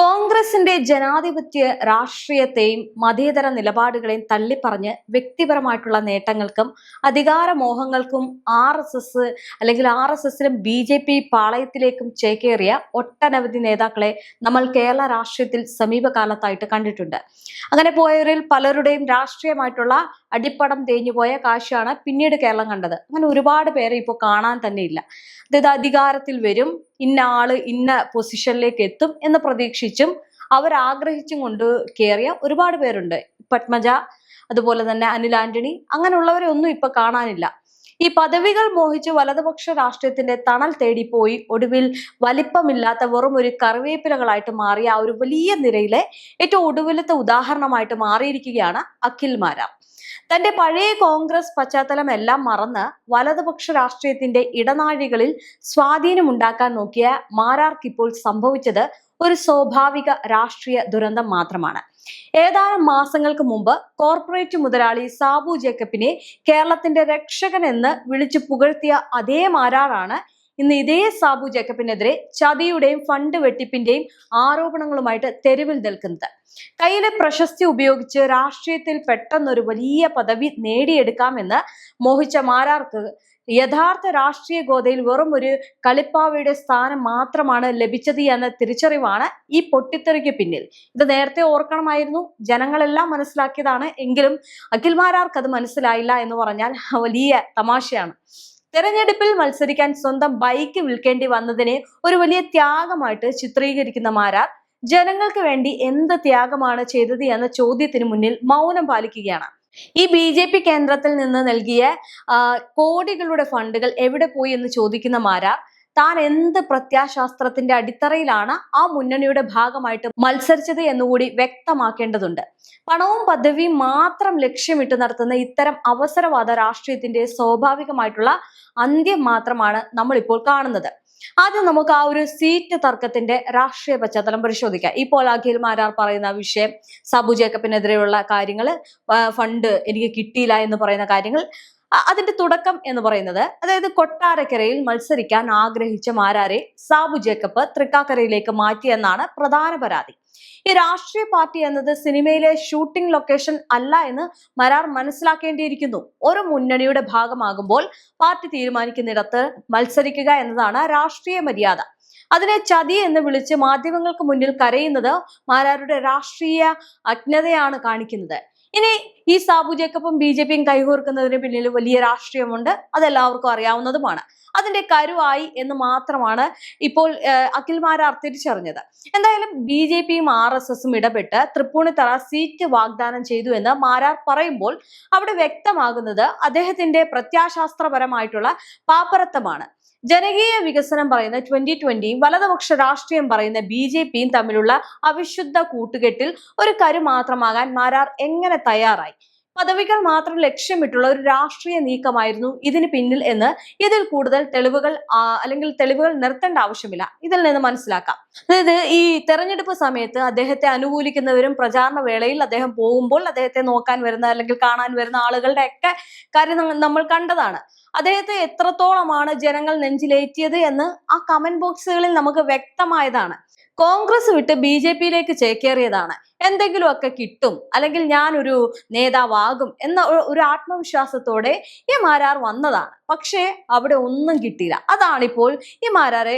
കോൺഗ്രസിന്റെ ജനാധിപത്യ രാഷ്ട്രീയത്തെയും മതേതര നിലപാടുകളെയും തള്ളിപ്പറഞ്ഞ് വ്യക്തിപരമായിട്ടുള്ള നേട്ടങ്ങൾക്കും അധികാരമോഹങ്ങൾക്കും ആർ എസ് എസിലും BJP പാളയത്തിലേക്കും ചേക്കേറിയ ഒട്ടനവധി നേതാക്കളെ നമ്മൾ കേരള രാഷ്ട്രീയത്തിൽ സമീപകാലത്തായിട്ട് കണ്ടിട്ടുണ്ട്. അങ്ങനെ പോയവരിൽ പലരുടെയും രാഷ്ട്രീയമായിട്ടുള്ള അടിപ്പടം തേഞ്ഞുപോയ കാഴ്ചയാണ് പിന്നീട് കേരളം കണ്ടത്. അങ്ങനെ ഒരുപാട് പേരെ ഇപ്പോൾ കാണാൻ തന്നെ ഇല്ല. അതായത് അധികാരത്തിൽ വരും, ഇന്ന ആള് ഇന്ന പൊസിഷനിലേക്ക് എത്തും എന്ന് പ്രതീക്ഷിച്ചും അവരാഗ്രഹിച്ചും കൊണ്ട് കയറിയ ഒരുപാട് പേരുണ്ട്. പത്മജ, അതുപോലെ തന്നെ അനിൽ ആന്റണി, അങ്ങനെയുള്ളവരെ ഒന്നും ഇപ്പൊ കാണാനില്ല. ഈ പദവികൾ മോഹിച്ച് വലതുപക്ഷ രാഷ്ട്രീയത്തിന്റെ തണൽ തേടിപ്പോയി ഒടുവിൽ വലിപ്പമില്ലാത്ത വെറും ഒരു കറിവേപ്പിലകളായിട്ട് മാറിയ ആ ഒരു വലിയ നിരയിലെ ഏറ്റവും ഒടുവിലത്തെ ഉദാഹരണമായിട്ട് മാറിയിരിക്കുകയാണ് അഖിൽ മാരാർ. തന്റെ പഴയ കോൺഗ്രസ് പശ്ചാത്തലം എല്ലാം മറന്ന് വലതുപക്ഷ രാഷ്ട്രീയത്തിന്റെ ഇടനാഴികളിൽ സ്വാധീനമുണ്ടാക്കാൻ നോക്കിയ മാരാർക്ക് ഇപ്പോൾ സംഭവിച്ചത് ഒരു സ്വാഭാവിക രാഷ്ട്രീയ ദുരന്തം മാത്രമാണ്. ഏതാനും മാസങ്ങൾക്ക് മുമ്പ് കോർപ്പറേറ്റ് മുതലാളി സാബു ജേക്കബിനെ കേരളത്തിന്റെ രക്ഷകൻ എന്ന് വിളിച്ചു പുകഴ്ത്തിയ അതേ മാരാറാണ് ഇന്ന് ഇതേ സാബു ജേക്കബിനെതിരെ ചതിയുടെയും ഫണ്ട് വെട്ടിപ്പിന്റെയും ആരോപണങ്ങളുമായിട്ട് തെരുവിൽ നിൽക്കുന്നത്. കയ്യിലെ പ്രശസ്തി ഉപയോഗിച്ച് രാഷ്ട്രീയത്തിൽ പെട്ടെന്നൊരു വലിയ പദവി നേടിയെടുക്കാമെന്ന് മോഹിച്ച മാരാർക്ക് യഥാർത്ഥ രാഷ്ട്രീയ ഗോതയിൽ വെറും ഒരു കളിപ്പാവയുടെ സ്ഥാനം മാത്രമാണ് ലഭിച്ചത് എന്ന തിരിച്ചറിവാണ് ഈ പൊട്ടിത്തെറിക്ക് പിന്നിൽ. ഇത് നേരത്തെ ഓർക്കണമായിരുന്നു, ജനങ്ങളെല്ലാം മനസ്സിലാക്കിയതാണ്. എങ്കിലും അഖിൽ മാരാർക്ക് അത് മനസ്സിലായില്ല എന്ന് പറഞ്ഞാൽ വലിയ തമാശയാണ്. തെരഞ്ഞെടുപ്പിൽ മത്സരിക്കാൻ സ്വന്തം ബൈക്ക് വിൽക്കേണ്ടി വന്നതിനെ ഒരു വലിയ ത്യാഗമായിട്ട് ചിത്രീകരിക്കുന്ന മാരാർ ജനങ്ങൾക്ക് വേണ്ടി എന്ത് ത്യാഗമാണ് ചെയ്തത് എന്ന ചോദ്യത്തിന് മുന്നിൽ മൗനം പാലിക്കുകയാണ്. ഈ BJP കേന്ദ്രത്തിൽ നിന്ന് നൽകിയ കോടികളുടെ ഫണ്ടുകൾ എവിടെ പോയി എന്ന് ചോദിക്കുന്ന മാരാർ താൻ എന്ത് പ്രത്യാശാസ്ത്രത്തിന്റെ അടിത്തറയിലാണ് ആ മുന്നണിയുടെ ഭാഗമായിട്ട് മത്സരിച്ചത് എന്നുകൂടി വ്യക്തമാക്കേണ്ടതുണ്ട്. പണവും പദവിയും മാത്രം ലക്ഷ്യമിട്ട് നടത്തുന്ന ഇത്തരം അവസരവാദ രാഷ്ട്രീയത്തിന്റെ സ്വാഭാവികമായിട്ടുള്ള അന്ത്യം മാത്രമാണ് നമ്മൾ ഇപ്പോൾ കാണുന്നത്. ആദ്യം നമുക്ക് ആ ഒരു സീറ്റ് തർക്കത്തിന്റെ രാഷ്ട്രീയ പശ്ചാത്തലം പരിശോധിക്കാം. ഇപ്പോൾ അഖിൽ മാരാർ പറയുന്ന വിഷയം, സാബു ജേക്കബിനെതിരെയുള്ള കാര്യങ്ങൾ, ഫണ്ട് എനിക്ക് കിട്ടിയില്ല എന്ന് പറയുന്ന കാര്യങ്ങൾ, അതിന്റെ തുടക്കം എന്ന് പറയുന്നത്, അതായത് കൊട്ടാരക്കരയിൽ മത്സരിക്കാൻ ആഗ്രഹിച്ച മാരാരെ സാബു ജേക്കബ് തൃക്കാക്കരയിലേക്ക് മാറ്റിയെന്നാണ് പ്രധാന പരാതി. ഈ രാഷ്ട്രീയ പാർട്ടി എന്നത് സിനിമയിലെ ഷൂട്ടിംഗ് ലൊക്കേഷൻ അല്ല എന്ന് മാരാർ മനസ്സിലാക്കേണ്ടിയിരിക്കുന്നു. ഒരു മുന്നണിയുടെ ഭാഗമാകുമ്പോൾ പാർട്ടി തീരുമാനിക്കുന്നിടത്ത് മത്സരിക്കുക എന്നതാണ് രാഷ്ട്രീയ മര്യാദ. അതിനെ ചതി എന്ന് വിളിച്ച് മാധ്യമങ്ങൾക്ക് മുന്നിൽ കരയുന്നത് മാരാരുടെ രാഷ്ട്രീയ അജ്ഞതയാണ് കാണിക്കുന്നത്. ഇനി ഈ സാബു ജേക്കബും BJPയും കൈകോർക്കുന്നതിന് പിന്നിൽ വലിയ രാഷ്ട്രീയമുണ്ട്, അതെല്ലാവർക്കും അറിയാവുന്നതുമാണ്. അതിന്റെ കരുവായി എന്ന് മാത്രമാണ് ഇപ്പോൾ അഖിൽ മാരാർ തിരിച്ചറിഞ്ഞത്. എന്തായാലും BJPയും RSSും ഇടപെട്ട് തൃപ്പൂണിത്തറ സീറ്റ് വാഗ്ദാനം ചെയ്തു എന്ന് മാരാർ പറയുമ്പോൾ അവിടെ വ്യക്തമാകുന്നത് അദ്ദേഹത്തിന്റെ പ്രത്യാശാസ്ത്രപരമായിട്ടുള്ള പാപ്പരത്വമാണ്. ജനകീയ വികസനം പറയുന്ന 2020യും വലതുപക്ഷ രാഷ്ട്രീയം പറയുന്ന BJPയും തമ്മിലുള്ള അവിശുദ്ധ കൂട്ടുകെട്ടിൽ ഒരു കരു മാത്രമാകാൻ മാരാർ എങ്ങനെ തയ്യാറായി? പദവികൾ മാത്രം ലക്ഷ്യമിട്ടുള്ള ഒരു രാഷ്ട്രീയ നീക്കമായിരുന്നു ഇതിന് പിന്നിൽ എന്ന് ഇതിൽ കൂടുതൽ തെളിവുകൾ നിർത്തേണ്ട ആവശ്യമില്ല. ഇതിൽ നിന്ന് മനസ്സിലാക്കാം. അതായത് ഈ തെരഞ്ഞെടുപ്പ് സമയത്ത് അദ്ദേഹത്തെ അനുകൂലിക്കുന്നവരും പ്രചാരണ വേളയിൽ അദ്ദേഹം പോകുമ്പോൾ അദ്ദേഹത്തെ നോക്കാൻ വരുന്ന അല്ലെങ്കിൽ കാണാൻ വരുന്ന ആളുകളുടെ ഒക്കെ കാര്യം നമ്മൾ കണ്ടതാണ്. അദ്ദേഹത്തെ എത്രത്തോളമാണ് ജനങ്ങൾ നെഞ്ചിലേറ്റിയത് എന്ന് ആ കമന്റ് ബോക്സുകളിൽ നമുക്ക് വ്യക്തമായതാണ്. കോൺഗ്രസ് വിട്ട് BJPയിലേക്ക് ചേക്കേറിയതാണ്. എന്തെങ്കിലുമൊക്കെ കിട്ടും, അല്ലെങ്കിൽ ഞാനൊരു നേതാവാകും എന്ന ഒരു ആത്മവിശ്വാസത്തോടെ ഈ മാരാർ വന്നതാണ്. പക്ഷേ അവിടെ ഒന്നും കിട്ടിയില്ല. അതാണിപ്പോൾ ഈ മാരാരെ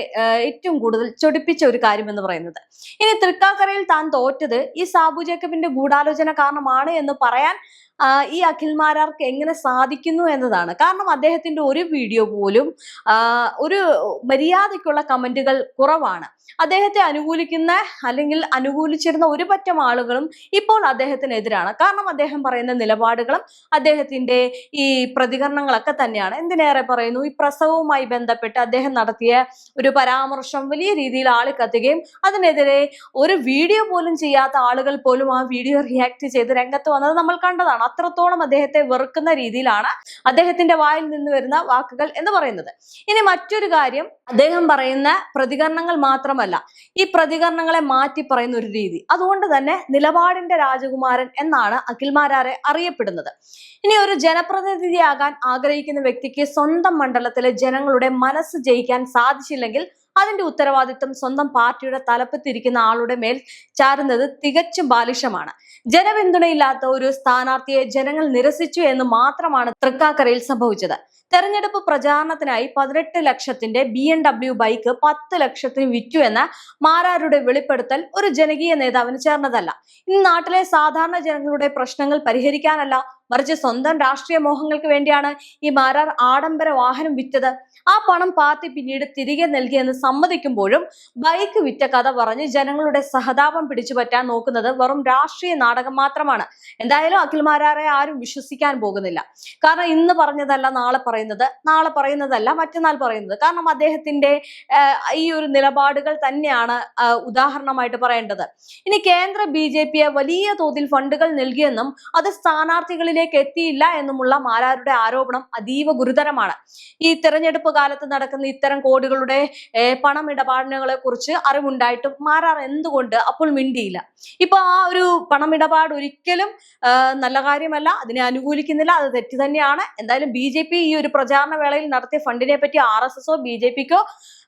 ഏറ്റവും കൂടുതൽ ചൊടിപ്പിച്ച ഒരു കാര്യം എന്ന് പറയുന്നത്. ഇനി തൃക്കാക്കരയിൽ താൻ തോറ്റത് ഈ സാബു ജേക്കബിന്റെ ഗൂഢാലോചന കാരണമാണ് എന്ന് പറയാൻ ഈ അഖിൽ മാരാർക്ക് എങ്ങനെ സാധിക്കുന്നു എന്നതാണ്. കാരണം അദ്ദേഹത്തിന്റെ ഒരു വീഡിയോ പോലും ഒരു മര്യാദയ്ക്കുള്ള കമന്റുകൾ കുറവാണ്. അദ്ദേഹത്തെ അനുകൂലിക്കുന്ന അല്ലെങ്കിൽ അനുകൂലിച്ചിരുന്ന ഒരു പറ്റം ആളുകളും ഇപ്പോൾ അദ്ദേഹത്തിനെതിരാണ്. കാരണം അദ്ദേഹം പറയുന്ന നിലപാടുകളും അദ്ദേഹത്തിന്റെ ഈ പ്രതികരണങ്ങളൊക്കെ തന്നെയാണ്. എന്തിനേറെ പറയുന്നു, ഈ പ്രസവവുമായി ബന്ധപ്പെട്ട് അദ്ദേഹം നടത്തിയ ഒരു പരാമർശം വലിയ രീതിയിൽ ആളിക്കത്തുകയും അതിനെതിരെ ഒരു വീഡിയോ പോലും ചെയ്യാത്ത ആളുകൾ പോലും ആ വീഡിയോ റിയാക്ട് ചെയ്ത് രംഗത്ത് വന്നത് നമ്മൾ കണ്ടതാണ്. അത്രത്തോളം അദ്ദേഹത്തെ വെറുക്കുന്ന രീതിയിലാണ് അദ്ദേഹത്തിന്റെ വായിൽ നിന്ന് വരുന്ന വാക്കുകൾ എന്ന് പറയുന്നത്. ഇനി മറ്റൊരു കാര്യം, അദ്ദേഹം പറയുന്ന പ്രതികരണങ്ങൾ മാത്രമല്ല, ഈ പ്രതികരണങ്ങളെ മാറ്റി പറയുന്ന ഒരു രീതി. അതുകൊണ്ട് തന്നെ നിലപാടിന്റെ രാജകുമാരൻ എന്നാണ് അഖിൽ മാരാരെ അറിയപ്പെടുന്നത്. ഇനി ഒരു ജനപ്രതിനിധിയാകാൻ ആഗ്രഹിക്കുന്ന വ്യക്തിക്ക് സ്വന്തം മണ്ഡലത്തിലെ ജനങ്ങളുടെ മനസ്സ് ജയിക്കാൻ സാധിച്ചില്ലെങ്കിൽ അതിന്റെ ഉത്തരവാദിത്വം സ്വന്തം പാർട്ടിയുടെ തലപ്പത്തിരിക്കുന്ന ആളുടെ മേൽ ചാരുന്നത് തികച്ചും ബാലിശമാണ്. ജനപിന്തുണയില്ലാത്ത ഒരു സ്ഥാനാർത്ഥിയെ ജനങ്ങൾ നിരസിച്ചു എന്ന് മാത്രമാണ് തൃക്കാക്കരയിൽ സംഭവിച്ചത്. തെരഞ്ഞെടുപ്പ് പ്രചാരണത്തിനായി 18 ലക്ഷത്തിന്റെ BMW ബൈക്ക് 10 ലക്ഷത്തിന് വിറ്റു എന്ന മാരാരുടെ വെളിപ്പെടുത്തൽ ഒരു ജനകീയ നേതാവിന് ചേർന്നതല്ല. ഇന്ന് നാട്ടിലെ സാധാരണ ജനങ്ങളുടെ പ്രശ്നങ്ങൾ പരിഹരിക്കാനല്ല, മറിച്ച് സ്വന്തം രാഷ്ട്രീയ മോഹങ്ങൾക്ക് വേണ്ടിയാണ് ഈ മാരാർ ആഡംബര വാഹനം വിറ്റത്. ആ പണം പാർട്ടി പിന്നീട് തിരികെ നൽകിയെന്ന് സമ്മതിക്കുമ്പോഴും ബൈക്ക് വിറ്റ കഥ പറഞ്ഞ് ജനങ്ങളുടെ സഹതാപം പിടിച്ചു പറ്റാൻ നോക്കുന്നത് വെറും രാഷ്ട്രീയ നാടകം മാത്രമാണ്. എന്തായാലും അഖിൽ മാരാറെ ആരും വിശ്വസിക്കാൻ പോകുന്നില്ല. കാരണം ഇന്ന് പറഞ്ഞതല്ല നാളെ പറയുന്നത്, നാളെ പറയുന്നതല്ല മറ്റന്നാൾ പറയുന്നത്. കാരണം അദ്ദേഹത്തിന്റെ ഈ ഒരു നിലപാടുകൾ തന്നെയാണ് ഉദാഹരണമായിട്ട് പറയേണ്ടത്. ഇനി കേന്ദ്ര BJPയെ വലിയ തോതിൽ ഫണ്ടുകൾ നൽകിയെന്നും അത് സ്ഥാനാർത്ഥികളിലേക്ക് എത്തിയില്ല എന്നുമുള്ള മാരാരുടെ ആരോപണം അതീവ ഗുരുതരമാണ്. ഈ തെരഞ്ഞെടുപ്പ് കാലത്ത് നടക്കുന്ന ഇത്തരം കോടികളുടെ പണമിടപാടിനെ കുറിച്ച് അറിവുണ്ടായിട്ടും മാരാർ എന്തുകൊണ്ട് അപ്പോൾ മിണ്ടിയില്ല? ഇപ്പൊ ആ ഒരു പണമിടപാട് ഒരിക്കലും നല്ല കാര്യമല്ല, അതിനെ അനുകൂലിക്കുന്നില്ല, അത് തെറ്റ് തന്നെയാണ്. എന്തായാലും BJP ഈ ഒരു പ്രചാരണ വേളയിൽ നടത്തിയ ഫണ്ടിനെ പറ്റി RSSോ BJPക്കോ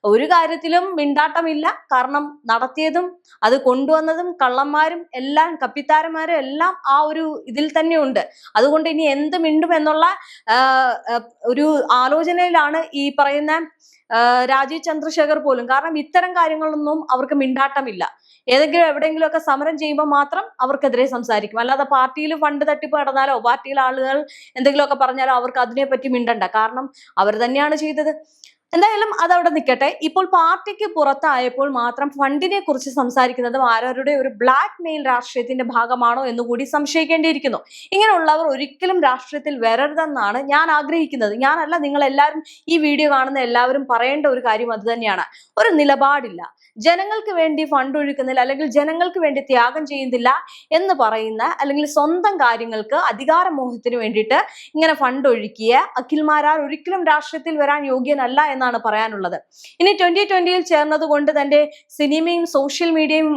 ഒരു കാര്യത്തിലും മിണ്ടാട്ടമില്ല. കാരണം നടത്തിയതും അത് കൊണ്ടുവന്നതും കള്ളന്മാരും എല്ലാം കപ്പിത്താരന്മാരും എല്ലാം ആ ഒരു ഇതിൽ തന്നെ ഉണ്ട്. അതുകൊണ്ട് ഇനി എന്ത് മിണ്ടും എന്നുള്ള ഒരു ആലോചനയിലാണ് ഈ പറയുന്ന രാജീവ് ചന്ദ്രശേഖർ പോലും. കാരണം ഇത്തരം കാര്യങ്ങളൊന്നും അവർക്ക് മിണ്ടാട്ടമില്ല. ഏതെങ്കിലും എവിടെയെങ്കിലും ഒക്കെ സമരം ചെയ്യുമ്പോൾ മാത്രം അവർക്കെതിരെ സംസാരിക്കും. അല്ലാതെ പാർട്ടിയിൽ ഫണ്ട് തട്ടിപ്പ് നടന്നാലോ പാർട്ടിയിലെ ആളുകൾ എന്തെങ്കിലുമൊക്കെ പറഞ്ഞാലോ അവർക്ക് അതിനെപ്പറ്റി മിണ്ടണ്ട. കാരണം അവർ തന്നെയാണ് ചെയ്തത്. എന്തായാലും അതവിടെ നിൽക്കട്ടെ. ഇപ്പോൾ പാർട്ടിക്ക് പുറത്തായപ്പോൾ മാത്രം ഫണ്ടിനെ കുറിച്ച് സംസാരിക്കുന്നത് ആരുടെ ഒരു ബ്ലാക്ക് മെയിൽ രാഷ്ട്രീയത്തിന്റെ ഭാഗമാണോ എന്നുകൂടി സംശയിക്കേണ്ടിയിരിക്കുന്നു. ഇങ്ങനെയുള്ളവർ ഒരിക്കലും രാഷ്ട്രീയത്തിൽ വരരുതെന്നാണ് ഞാൻ ആഗ്രഹിക്കുന്നത്. ഞാനല്ല, നിങ്ങൾ എല്ലാവരും, ഈ വീഡിയോ കാണുന്ന എല്ലാവരും പറയേണ്ട ഒരു കാര്യം അത് തന്നെയാണ്. ഒരു നിലപാടില്ല, ജനങ്ങൾക്ക് വേണ്ടി ഫണ്ട് ഒഴുക്കുന്നില്ല, അല്ലെങ്കിൽ ജനങ്ങൾക്ക് വേണ്ടി ത്യാഗം ചെയ്യുന്നില്ല എന്ന് പറയുന്ന, അല്ലെങ്കിൽ സ്വന്തം കാര്യങ്ങൾക്ക് അധികാരമോഹത്തിന് വേണ്ടിയിട്ട് ഇങ്ങനെ ഫണ്ട് ഒഴുക്കിയ അഖിൽ മാരാർ ഒരിക്കലും രാഷ്ട്രീയത്തിൽ വരാൻ യോഗ്യനല്ല എന്നാണ് പറയാനുള്ളത്. ഇനി 2020-ൽ ചേർന്നത് കൊണ്ട് തന്റെ സിനിമയും സോഷ്യൽ മീഡിയയും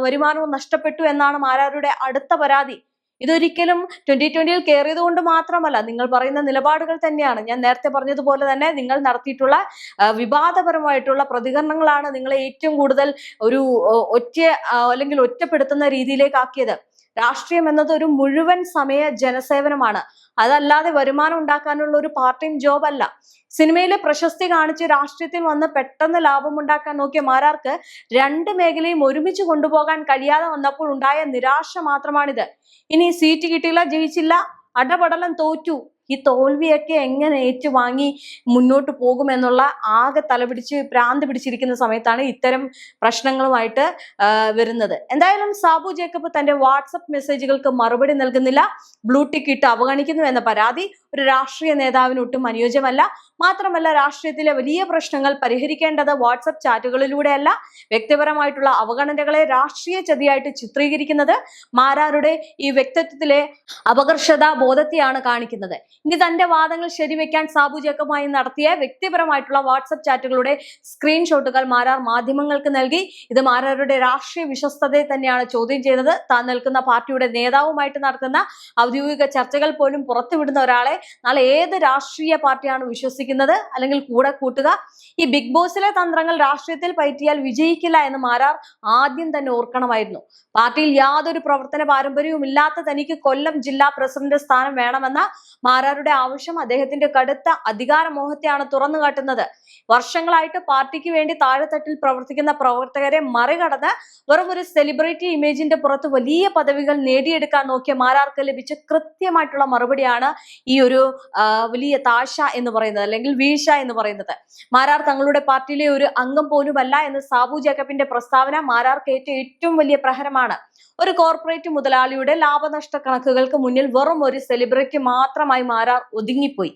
വരുമാനവും നഷ്ടപ്പെട്ടു എന്നാണ് മാരാരുടെ അടുത്ത പരാതി. ഇതൊരിക്കലും 2020-ൽ കയറിയത് കൊണ്ട് മാത്രമല്ല, നിങ്ങൾ പറയുന്ന നിലപാടുകൾ തന്നെയാണ്. ഞാൻ നേരത്തെ പറഞ്ഞതുപോലെ തന്നെ നിങ്ങൾ നടത്തിയിട്ടുള്ള വിവാദപരമായിട്ടുള്ള പ്രതികരണങ്ങളാണ് നിങ്ങളെ ഏറ്റവും കൂടുതൽ ഒരു അല്ലെങ്കിൽ ഒറ്റപ്പെടുത്തുന്ന രീതിയിലേക്കാക്കിയത്. രാഷ്ട്രീയം എന്നത് ഒരു മുഴുവൻ സമയ ജനസേവനമാണ്. അതല്ലാതെ വരുമാനം ഉണ്ടാക്കാനുള്ള ഒരു പാർട്ട് ടൈം ജോബ് അല്ല. സിനിമയിലെ പ്രശസ്തി കാണിച്ച് രാഷ്ട്രീയത്തിൽ വന്ന് പെട്ടെന്ന് ലാഭമുണ്ടാക്കാൻ നോക്കിയ മാരാർക്ക് രണ്ട് മേഖലയും ഒരുമിച്ച് കൊണ്ടുപോകാൻ കഴിയാതെ വന്നപ്പോൾ ഉണ്ടായ നിരാശ മാത്രമാണിത്. ഇനി സീറ്റ് കിട്ടിയില്ല, ജയിച്ചില്ല, അടപടലം തോറ്റു, ഈ തോൽവിയൊക്കെ എങ്ങനെ ഏറ്റുവാങ്ങി മുന്നോട്ട് പോകുമെന്നുള്ള ആകെ തലപിടിച്ച് ഭ്രാന്ത് പിടിച്ചിരിക്കുന്ന സമയത്താണ് ഇത്തരം പ്രശ്നങ്ങളുമായിട്ട് വരുന്നത്. എന്തായാലും സാബു ജേക്കബ് തന്റെ വാട്സപ്പ് മെസ്സേജുകൾക്ക് മറുപടി നൽകുന്നില്ല, ബ്ലൂടിക്ക് ഇട്ട് അവഗണിക്കുന്നു എന്ന പരാതി ഒരു രാഷ്ട്രീയ നേതാവിന് ഒട്ടും അനുയോജ്യമല്ല. മാത്രമല്ല, രാഷ്ട്രീയത്തിലെ വലിയ പ്രശ്നങ്ങൾ പരിഹരിക്കേണ്ടത് വാട്സപ്പ് ചാറ്റുകളിലൂടെയല്ല. വ്യക്തിപരമായിട്ടുള്ള അവഗണനകളെ രാഷ്ട്രീയ ചതിയായിട്ട് ചിത്രീകരിക്കുന്നത് മാരാരുടെ ഈ വ്യക്തിത്വത്തിലെ അപകർഷത ബോധത്തെയാണ് കാണിക്കുന്നത്. ഇനി തന്റെ വാദങ്ങൾ ശരിവെക്കാൻ സാബു ജേക്കബുമായി നടത്തിയ വ്യക്തിപരമായിട്ടുള്ള വാട്സപ്പ് ചാറ്റുകളുടെ സ്ക്രീൻഷോട്ടുകൾ മാരാർ മാധ്യമങ്ങൾക്ക് നൽകി. ഇത് മാരാരുടെ രാഷ്ട്രീയ വിശ്വസ്തതയെ തന്നെയാണ് ചോദ്യം ചെയ്തത്. താൻ നിൽക്കുന്ന പാർട്ടിയുടെ നേതാവുമായിട്ട് നടത്തുന്ന ഔദ്യോഗിക ചർച്ചകൾ പോലും പുറത്തുവിടുന്ന ഒരാളെ നാളെ ഏത് രാഷ്ട്രീയ പാർട്ടിയാണ് വിശ്വസിക്കുന്നത് അല്ലെങ്കിൽ കൂടെ കൂട്ടുക? ഈ ബിഗ് ബോസിലെ തന്ത്രങ്ങൾ രാഷ്ട്രീയത്തിൽ പയറ്റിയാൽ വിജയിക്കില്ല എന്ന് മാരാർ ആദ്യം തന്നെ ഓർക്കണമായിരുന്നു. പാർട്ടിയിൽ യാതൊരു പ്രവർത്തന പാരമ്പര്യവും ഇല്ലാത്ത തനിക്ക് കൊല്ലം ജില്ലാ പ്രസിഡന്റ് സ്ഥാനം വേണമെന്ന മാരാരുടെ ആവശ്യം അദ്ദേഹത്തിന്റെ കടുത്ത അധികാരമോഹത്തെയാണ് തുറന്നു കാട്ടുന്നത്. വർഷങ്ങളായിട്ട് പാർട്ടിക്ക് വേണ്ടി താഴെത്തട്ടിൽ പ്രവർത്തിക്കുന്ന പ്രവർത്തകരെ മറികടന്ന് വെറും ഒരു സെലിബ്രിറ്റി ഇമേജിന്റെ പുറത്ത് വലിയ പദവികൾ നേടിയെടുക്കാൻ നോക്കിയ മാരാർക്ക് ലഭിച്ച കൃത്യമായിട്ടുള്ള മറുപടിയാണ് ഈ ഒരു വലിയ താഴ്ച എന്ന് പറയുന്നത്, അല്ലെങ്കിൽ വീഴ്ച എന്ന് പറയുന്നത്. മാരാർ തങ്ങളുടെ പാർട്ടിയിലെ ഒരു അംഗം പോലുമല്ല എന്ന് സാബു ജേക്കബിന്റെ പ്രസ്താവന മാരാർക്ക് ഏറ്റവും വലിയ പ്രഹരമാണ്. ഒരു കോർപ്പറേറ്റ് മുതലാളിയുടെ ലാഭനഷ്ട കണക്കുകൾക്ക് മുന്നിൽ വെറും ഒരു സെലിബ്രിറ്റി മാത്രമായി മാരാർ ഒതുങ്ങിപ്പോയി.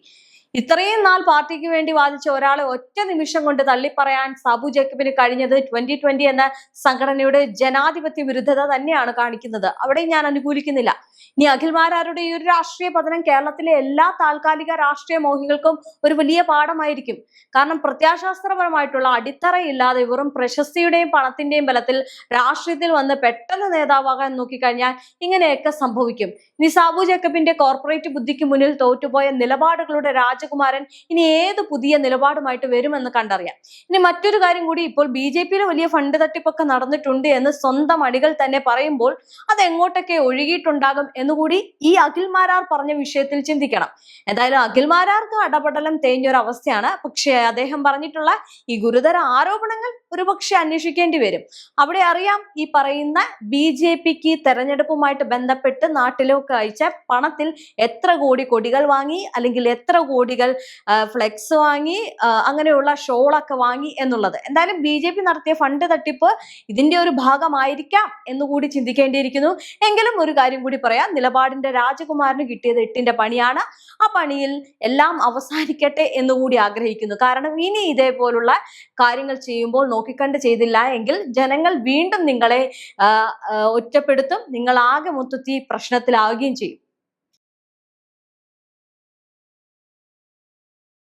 ഇത്രയും നാൾ പാർട്ടിക്ക് വേണ്ടി വാദിച്ച ഒരാളെ ഒറ്റ നിമിഷം കൊണ്ട് തള്ളിപ്പറയാൻ സാബു ജേക്കബിന് കഴിഞ്ഞത് 2020 എന്ന സംഘടനയുടെ ജനാധിപത്യ വിരുദ്ധത തന്നെയാണ് കാണിക്കുന്നത്. അവിടെ ഞാൻ അനുകൂലിക്കുന്നില്ല. ഇനി അഖിൽ മാരാരുടെ ഈ ഒരു രാഷ്ട്രീയ പതനം കേരളത്തിലെ എല്ലാ താൽക്കാലിക രാഷ്ട്രീയ മോഹികൾക്കും ഒരു വലിയ പാഠമായിരിക്കും. കാരണം പ്രത്യാശാസ്ത്രപരമായിട്ടുള്ള അടിത്തറയില്ലാതെ വെറും പ്രശസ്തിയുടെയും പണത്തിന്റെയും ബലത്തിൽ രാഷ്ട്രീയത്തിൽ വന്ന് പെട്ടെന്ന് നേതാവാകാൻ നോക്കിക്കഴിഞ്ഞാൽ ഇങ്ങനെയൊക്കെ സംഭവിക്കും. ഇനി സാബു ജേക്കബിന്റെ കോർപ്പറേറ്റ് ബുദ്ധിക്ക് മുന്നിൽ തോറ്റുപോയ നിലപാടുകളുടെ രാജകുമാരൻ ഇനി ഏത് പുതിയ നിലപാടുമായിട്ട് വരുമെന്ന് കണ്ടറിയാം. ഇനി മറ്റൊരു കാര്യം കൂടി, ഇപ്പോൾ BJP-യിൽ വലിയ ഫണ്ട് തട്ടിപ്പൊക്കെ നടന്നിട്ടുണ്ട് എന്ന് സ്വന്തം അണികൾ തന്നെ പറയുമ്പോൾ അത് എങ്ങോട്ടൊക്കെ ഒഴുകിയിട്ടുണ്ടാകും എന്നുകൂടി ഈ അഖിൽ മാരാർ പറഞ്ഞ വിഷയത്തിൽ ചിന്തിക്കണം. എന്തായാലും അഖിൽ മാരാർക്ക് അടപടലം തേഞ്ഞൊരു അവസ്ഥയാണ്. പക്ഷേ അദ്ദേഹം പറഞ്ഞിട്ടുള്ള ഈ ഗുരുതര ആരോപണങ്ങൾ ഒരുപക്ഷെ അന്വേഷിക്കേണ്ടി വരും. അവിടെ അറിയാം ഈ പറയുന്ന BJP-ക്ക് തെരഞ്ഞെടുപ്പുമായിട്ട് ബന്ധപ്പെട്ട് നാട്ടിലൊക്കെ അയച്ച പണത്തിൽ എത്ര കോടി കൊടികൾ വാങ്ങി, അല്ലെങ്കിൽ എത്ര കോടികൾ ഫ്ലെക്സ് വാങ്ങി, അങ്ങനെയുള്ള ഷോളൊക്കെ വാങ്ങി എന്നുള്ളത്. എന്തായാലും BJP നടത്തിയ ഫണ്ട് തട്ടിപ്പ് ഇതിന്റെ ഒരു ഭാഗമായിരിക്കാം എന്നുകൂടി ചിന്തിക്കേണ്ടിയിരിക്കുന്നു. എങ്കിലും ഒരു കാര്യം കൂടി പറയാം, നിലപാടിന്റെ രാജകുമാരന് കിട്ടിയത് 8ന്റെ പണിയാണ്. ആ പണിയിൽ എല്ലാം അവസാനിക്കട്ടെ എന്നുകൂടി ആഗ്രഹിക്കുന്നു. കാരണം ഇനി ഇതേപോലുള്ള കാര്യങ്ങൾ ചെയ്യുമ്പോൾ നോക്കിക്കണ്ട് ചെയ്തില്ല എങ്കിൽ ജനങ്ങൾ വീണ്ടും നിങ്ങളെ ഒറ്റപ്പെടുത്തും, നിങ്ങൾ ആകെ മൊത്തത്തിൽ പ്രശ്നത്തിലാവുകയും ചെയ്യും.